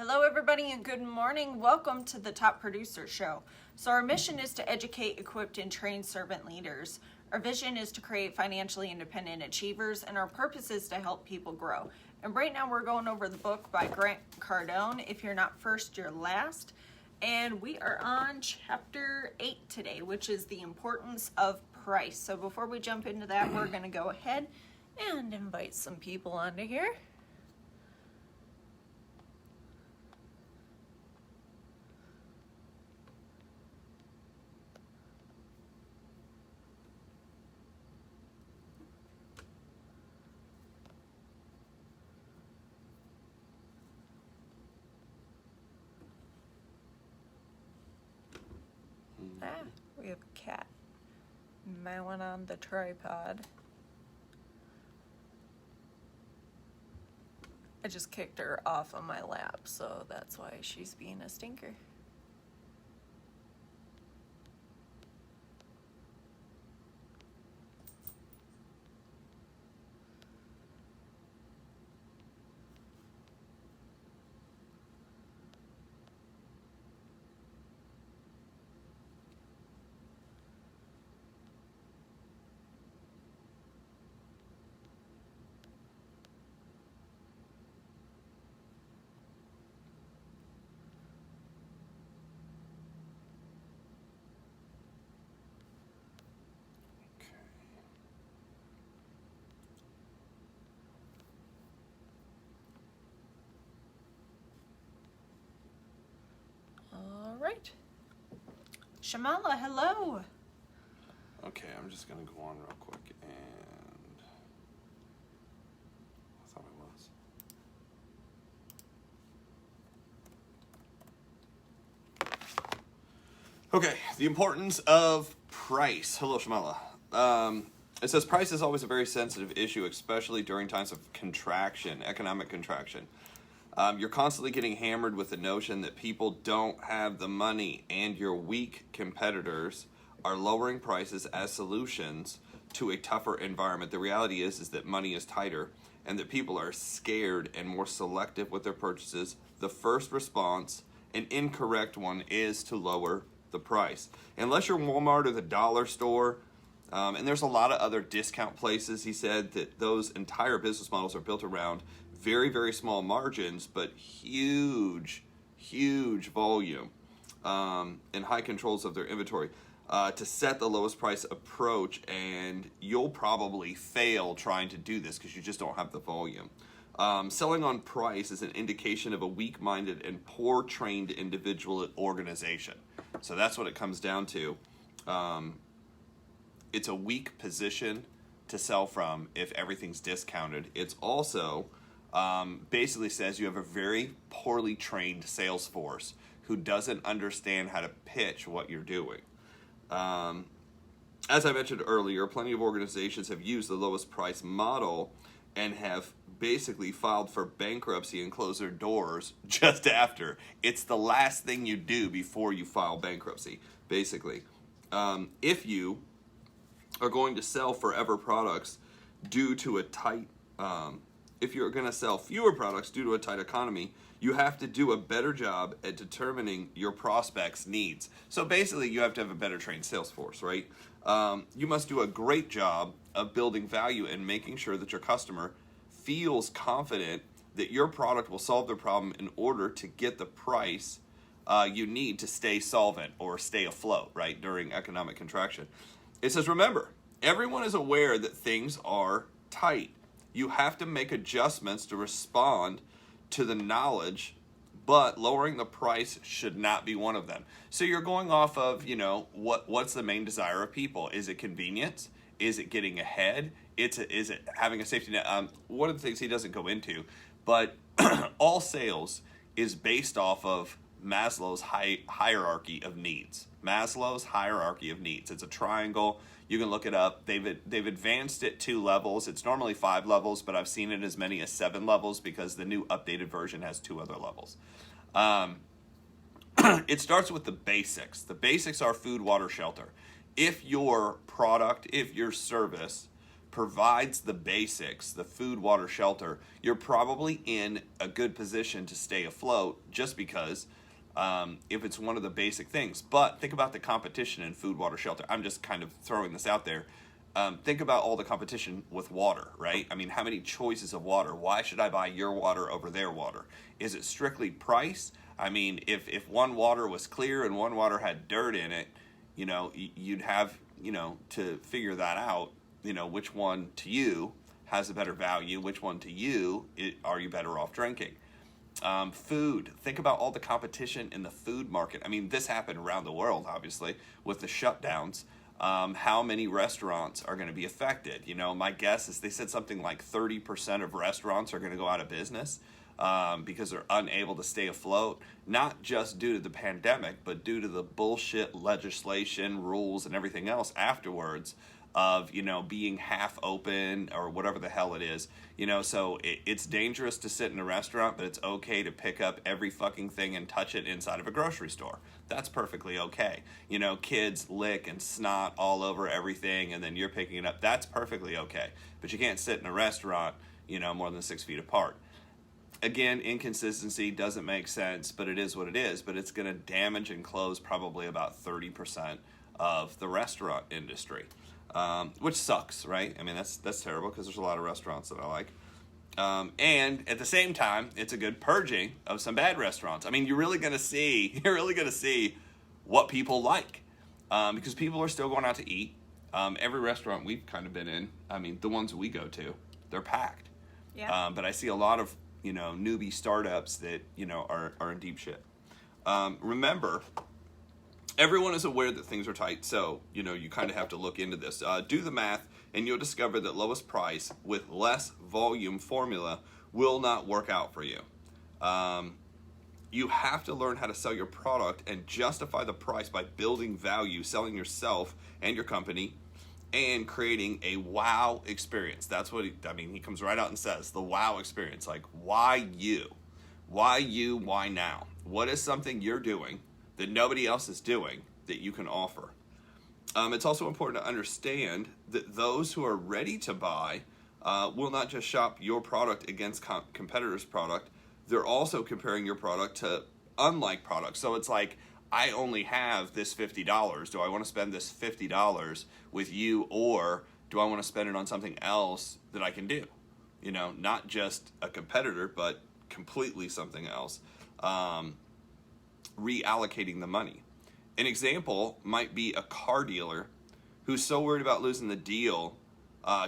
Hello everybody and good morning. Welcome to the Top Producer Show. So our mission is to educate, equip, and train servant leaders. Our vision is to create financially independent achievers, and our purpose is to help people grow. And right now we're going over the book by Grant Cardone, If You're Not First, You're Last. And we are on chapter 8 today, which is the importance of price. So before we jump into that, we're going to go ahead and invite some people onto here. We have a cat mowing on the tripod. I just kicked her off of my lap, so that's why she's being a stinker. All right. Shamala, hello. Okay, I'm just gonna go on real quick and I thought I was. Okay, the importance of price. Hello, Shamala. It says price is always a very sensitive issue, especially during times of contraction, economic contraction. You're constantly getting hammered with the notion that people don't have the money, and your weak competitors are lowering prices as solutions to a tougher environment. The reality is that money is tighter and that people are scared and more selective with their purchases. The first response, an incorrect one, is to lower the price. Unless you're Walmart or the dollar store, and there's a lot of other discount places, he said that those entire business models are built around very, very small margins, but huge volume and high controls of their inventory to set the lowest price approach, and you'll probably fail trying to do this because you just don't have the volume. Selling on price is an indication of a weak-minded and poor-trained individual organization. So that's what it comes down to. It's a weak position to sell from if everything's discounted. It's also basically says you have a very poorly trained sales force who doesn't understand how to pitch what you're doing. As I mentioned earlier, plenty of organizations have used the lowest price model and have basically filed for bankruptcy and closed their doors just after. It's the last thing you do before you file bankruptcy, basically. If you are going to sell forever products due to a tight if you're going to sell fewer products due to a tight economy, you have to do a better job at determining your prospects' needs. So basically, you have to have a better trained sales force, right? You must do a great job of building value and making sure that your customer feels confident that your product will solve their problem in order to get the price you need to stay solvent or stay afloat, right, during economic contraction. It says, remember, everyone is aware that things are tight. You have to make adjustments to respond to the knowledge, but lowering the price should not be one of them. So you're going off of, what's the main desire of people? Is it convenience? Is it getting ahead? Is it having a safety net? One of the things he doesn't go into, but all sales is based off of Maslow's hierarchy of needs. Maslow's hierarchy of needs. It's a triangle. You can look it up. They've advanced it 2 levels. It's normally 5 levels, but I've seen it as many as 7 levels because the new updated version has 2 other levels. It starts with the basics. The basics are food, water, shelter. If your product, if your service provides the basics, the food, water, shelter, you're probably in a good position to stay afloat just because if it's one of the basic things. But think about the competition in food, water, shelter. I'm just kind of throwing this out there. Think about all the competition with water, right? I mean, how many choices of water? Why should I buy your water over their water? Is it strictly price? I mean, if one water was clear and one water had dirt in it, you'd have, to figure that out, which one to you has a better value, which one to you are you better off drinking. Food. Think about all the competition in the food market. I mean, this happened around the world, obviously, with the shutdowns. How many restaurants are going to be affected? My guess is they said something like 30% of restaurants are going to go out of business because they're unable to stay afloat, not just due to the pandemic, but due to the bullshit legislation, rules, and everything else afterwards of, being half open or whatever the hell it is. So it's dangerous to sit in a restaurant, but it's okay to pick up every fucking thing and touch it inside of a grocery store. That's perfectly okay. Kids lick and snot all over everything and then you're picking it up. That's perfectly okay. But you can't sit in a restaurant, more than 6 feet apart. Again, inconsistency doesn't make sense, but it is what it is. But it's going to damage and close probably about 30% of the restaurant industry. Which sucks, right? I mean, that's terrible because there's a lot of restaurants that I like. And at the same time, it's a good purging of some bad restaurants. I mean, you're really going to see what people like because people are still going out to eat. Every restaurant we've kind of been in, I mean, the ones we go to, they're packed. Yeah. But I see a lot of, newbie startups that, are in deep shit. Remember, everyone is aware that things are tight, so, you kind of have to look into this. Do the math, and you'll discover that lowest price with less volume formula will not work out for you. You have to learn how to sell your product and justify the price by building value, selling yourself and your company, and creating a wow experience. That's what he comes right out and says, the wow experience. Like, why you? Why you? Why now? What is something you're doing that nobody else is doing that you can offer? It's also important to understand that those who are ready to buy will not just shop your product against competitors' product. They're also comparing your product to unlike products. So it's like, I only have this $50. Do I want to spend this $50 with you, or do I want to spend it on something else that I can do? Not just a competitor, but completely something else. Reallocating the money. An example might be a car dealer who's so worried about losing the deal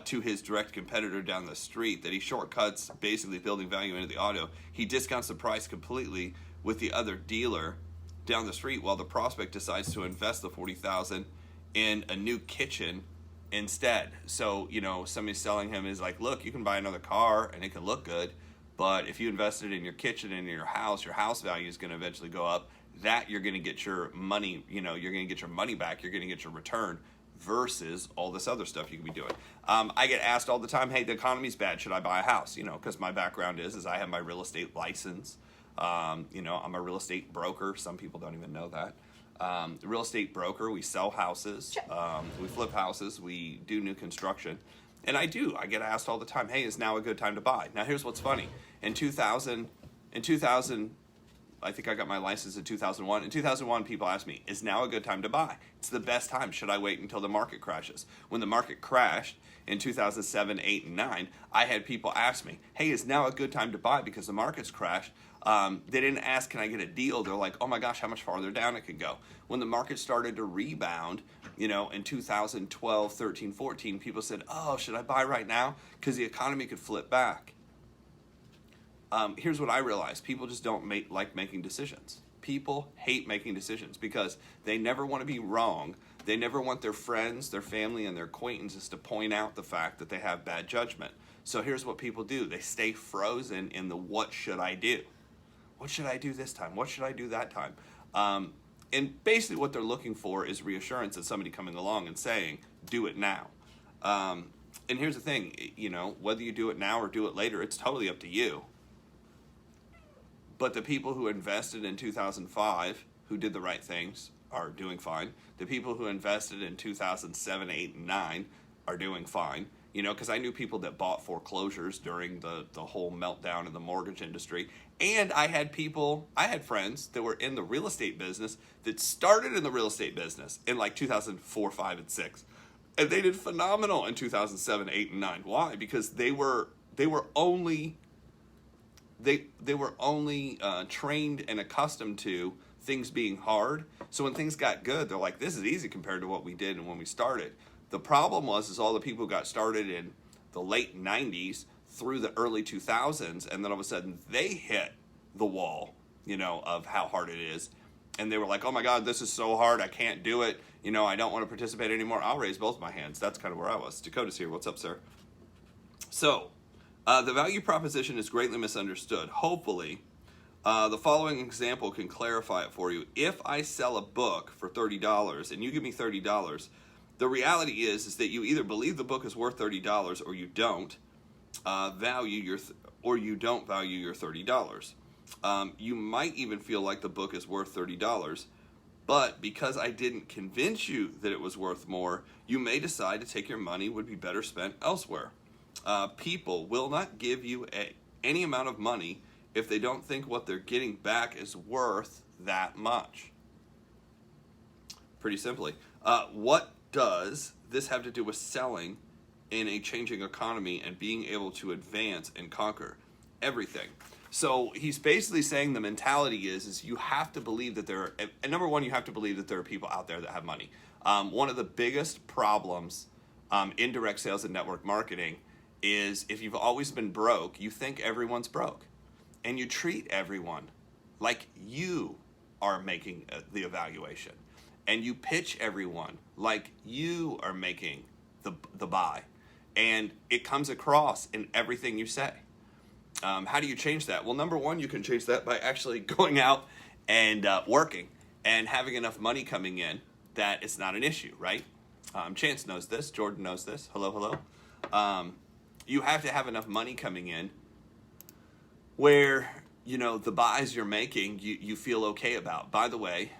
to his direct competitor down the street that he shortcuts basically building value into the auto. He discounts the price completely with the other dealer down the street while the prospect decides to invest the $40,000 in a new kitchen instead. So, somebody selling him is like, look, you can buy another car and it can look good, but if you invested in your kitchen and in your house value is going to eventually go up. That you're going to get your money, you're going to get your money back, you're going to get your return versus all this other stuff you can be doing. I get asked all the time, hey, the economy's bad, should I buy a house? Because my background is I have my real estate license. I'm a real estate broker. Some people don't even know that. Real estate broker, we sell houses, we flip houses, we do new construction. And I get asked all the time, hey, is now a good time to buy? Now, here's what's funny. In 2000, I think I got my license in 2001. In 2001, people asked me, is now a good time to buy? It's the best time. Should I wait until the market crashes? When the market crashed in 2007, 8, and 9, I had people ask me, hey, is now a good time to buy because the market's crashed? They didn't ask, can I get a deal? They're like, oh my gosh, how much farther down it could go. When the market started to rebound, in 2012, 13, 14, people said, oh, should I buy right now? Because the economy could flip back. Here's what I realized. People just don't like making decisions. People hate making decisions because they never want to be wrong. They never want their friends, their family, and their acquaintances to point out the fact that they have bad judgment. So here's what people do. They stay frozen in the what should I do? What should I do this time? What should I do that time? And basically what they're looking for is reassurance that somebody coming along and saying, do it now. And here's the thing, whether you do it now or do it later, it's totally up to you. But the people who invested in 2005, who did the right things, are doing fine. The people who invested in 2007, 8, and 9 are doing fine. because I knew people that bought foreclosures during the whole meltdown in the mortgage industry. And I had friends that were in the real estate business that started in the real estate business in like 2004, 5, and 6. And they did phenomenal in 2007, 8, and 9. Why? Because they were only trained and accustomed to things being hard. So when things got good, they're like, this is easy compared to what we did and when we started. The problem is all the people who got started in the late 90s through the early 2000s, and then all of a sudden they hit the wall, of how hard it is. And they were like, oh my God, this is so hard. I can't do it. I don't want to participate anymore. I'll raise both my hands. That's kind of where I was. Dakota's here. What's up, sir? So, the value proposition is greatly misunderstood. Hopefully, the following example can clarify it for you. If I sell a book for $30 and you give me $30, the reality is that you either believe the book is worth $30 or you don't value your $30. You might even feel like the book is worth $30, but because I didn't convince you that it was worth more, you may decide to take your money would be better spent elsewhere. People will not give you any amount of money if they don't think what they're getting back is worth that much. Pretty simply. What does this have to do with selling in a changing economy and being able to advance and conquer? Everything. So he's basically saying the mentality is you have to believe that and number one, you have to believe that there are people out there that have money. One of the biggest problems in direct sales and network marketing is if you've always been broke, you think everyone's broke. And you treat everyone like you are making the evaluation. And you pitch everyone like you are making the buy. And it comes across in everything you say. How do you change that? Well, number one, you can change that by actually going out and working and having enough money coming in that it's not an issue, right? Chance knows this. Jordan knows this. Hello. You have to have enough money coming in where, the buys you're making, you feel okay about. By the way,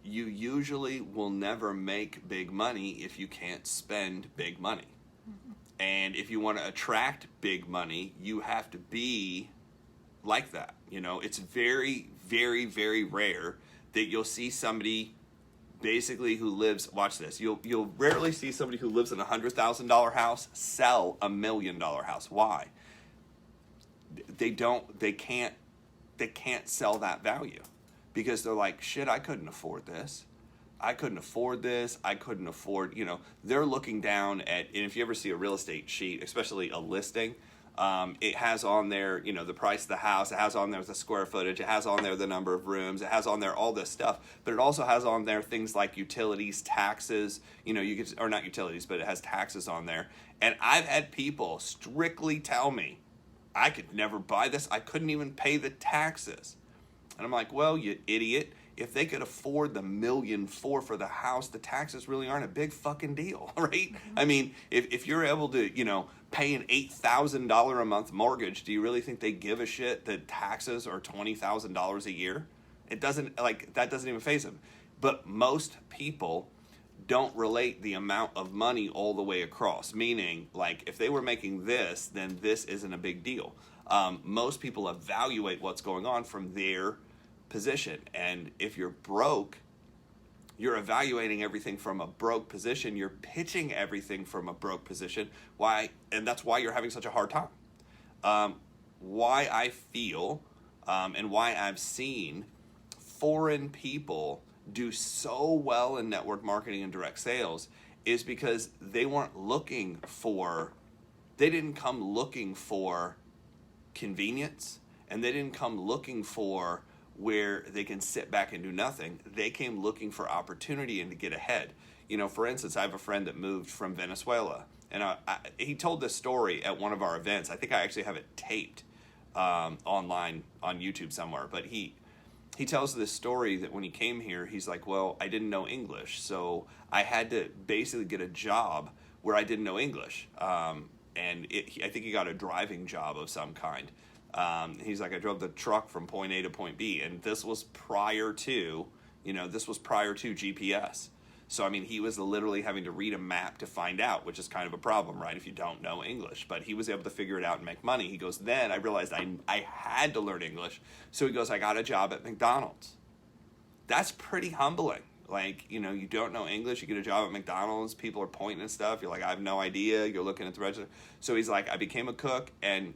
you usually will never make big money if you can't spend big money. Mm-hmm. And if you want to attract big money, you have to be like that. It's very, very, very rare that you'll see somebody basically who lives, watch this, you'll rarely see somebody who lives in a $100,000 house sell $1 million house. Why? They can't sell that value because they're like, shit, I couldn't afford this. I couldn't afford, they're looking down at, and if you ever see a real estate sheet, especially a listing, it has on there, the price of the house, it has on there the square footage, it has on there the number of rooms, it has on there all this stuff, but it also has on there things like utilities, taxes, or not utilities, but it has taxes on there. And I've had people strictly tell me, I could never buy this, I couldn't even pay the taxes. And I'm like, well, you idiot. If they could afford the $1.4 million for the house, the taxes really aren't a big fucking deal, right? Mm-hmm. I mean, if you're able to, pay an $8,000 a month mortgage, do you really think they give a shit that taxes are $20,000 a year? It doesn't, that doesn't even faze them. But most people don't relate the amount of money all the way across, meaning, if they were making this, then this isn't a big deal. Most people evaluate what's going on from their position, and if you're broke, you're evaluating everything from a broke position, you're pitching everything from a broke position. Why? And that's why you're having such a hard time. Why I feel and why I've seen foreign people do so well in network marketing and direct sales is because they didn't come looking for convenience, and they didn't come looking for where they can sit back and do nothing. They came looking for opportunity and to get ahead. For instance, I have a friend that moved from Venezuela, and he told this story at one of our events. I think I actually have it taped online on YouTube somewhere, but he tells this story that when he came here, he's like, well, I didn't know English, so I had to basically get a job where I didn't know English. I think he got a driving job of some kind. He's like, I drove the truck from point A to point B, and this was prior to GPS. So, I mean, he was literally having to read a map to find out, which is kind of a problem, right, if you don't know English. But he was able to figure it out and make money. He goes, then I realized I had to learn English. So he goes, I got a job at McDonald's. That's pretty humbling. Like, you know, you don't know English, you get a job at McDonald's, people are pointing and stuff. You're like, I have no idea. You're looking at the register. So he's like, I became a cook and,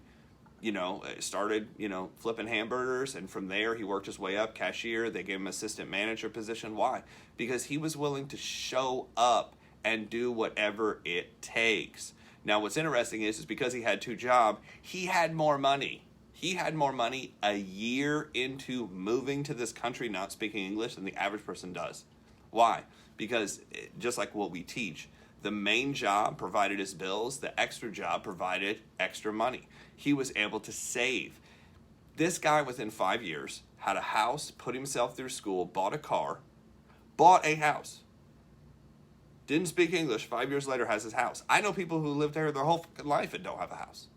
you know, started, you know, flipping hamburgers. And from there, he worked his way up, cashier. They gave him assistant manager position. Why? Because he was willing to show up and do whatever it takes. Now, what's interesting is because he had two jobs, he had more money. He had more money a year into moving to this country not speaking English than the average person does. Why? Because just like what we teach, the main job provided his bills, the extra job provided extra money. He was able to save. This guy within 5 years had a house, put himself through school, bought a car, bought a house. Didn't speak English, 5 years later has his house. I know people who lived there their whole fucking life and don't have a house.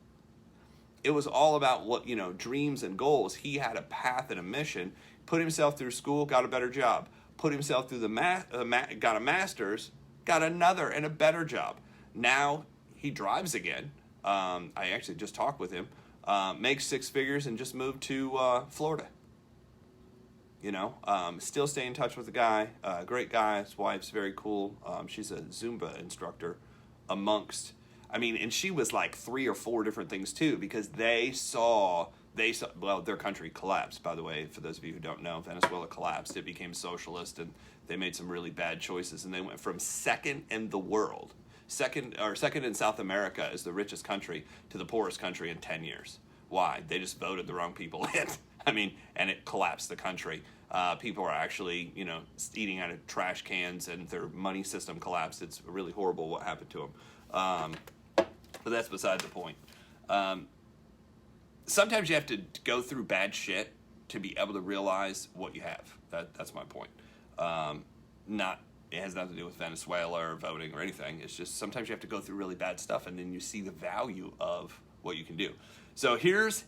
It was all about what, you know, dreams and goals. He had a path and a mission, put himself through school, got a better job, put himself through got a master's, got another and a better job. Now he drives again. I actually just talked with him. Makes six figures and just moved to Florida. You know, still stay in touch with the guy. Great guy. His wife's very cool. She's a Zumba instructor amongst, I mean, and she was like 3 or 4 different things too, because they saw, well, their country collapsed, by the way, for those of you who don't know. Venezuela collapsed. It became socialist and they made some really bad choices, and they went from second in the world, second in South America as the richest country to the poorest country in 10 years. Why? They just voted the wrong people in. I mean, and it collapsed the country. People are actually, you know, eating out of trash cans, and their money system collapsed. It's really horrible what happened to them. But that's beside the point. Sometimes you have to go through bad shit to be able to realize what you have. That's my point. It has nothing to do with Venezuela or voting or anything. It's just sometimes you have to go through really bad stuff, and then you see the value of what you can do. So here's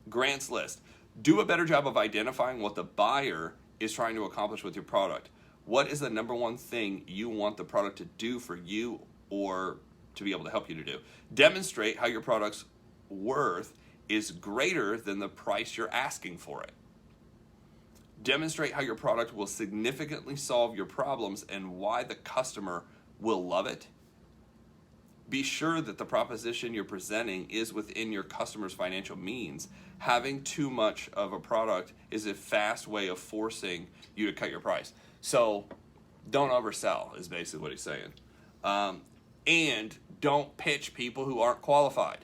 Grant's list. Do a better job of identifying what the buyer is trying to accomplish with your product. What is the number one thing you want the product to do for you or to be able to help you to do? Demonstrate how your product's worth is greater than the price you're asking for it. Demonstrate how your product will significantly solve your problems and why the customer will love it. Be sure that the proposition you're presenting is within your customer's financial means. Having too much of a product is a fast way of forcing you to cut your price. So don't oversell is basically what he's saying. And don't pitch people who aren't qualified.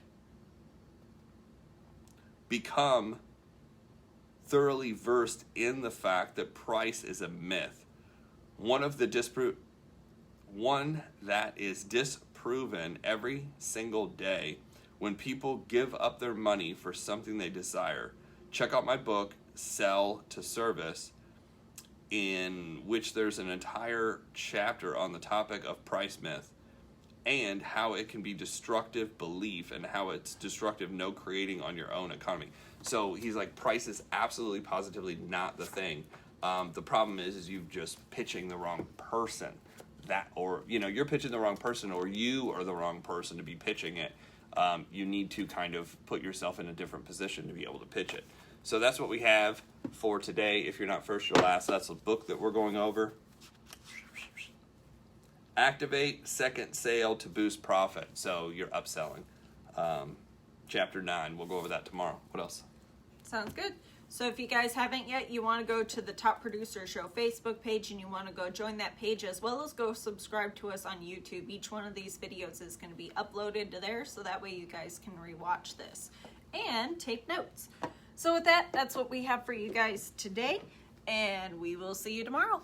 Become thoroughly versed in the fact that price is a myth. One that is disproven every single day when people give up their money for something they desire. Check out my book, Sell to Service, in which there's an entire chapter on the topic of price myth and how it can be destructive belief and how it's destructive no creating on your own economy. So he's like, price is absolutely positively not the thing. The problem is you're just pitching the wrong person. You're pitching the wrong person, or you are the wrong person to be pitching it. You need to kind of put yourself in a different position to be able to pitch it. So that's what we have for today. If you're not first, you're last. That's the book that we're going over. Activate second sale to boost profit. So you're upselling. Chapter 9. We'll go over that tomorrow. What else? Sounds good. So if you guys haven't yet, you want to go to the Top Producer Show Facebook page, and you want to go join that page, as well as go subscribe to us on YouTube. Each one of these videos is going to be uploaded to there, so that way you guys can rewatch this and take notes. So with that, that's what we have for you guys today, and we will see you tomorrow.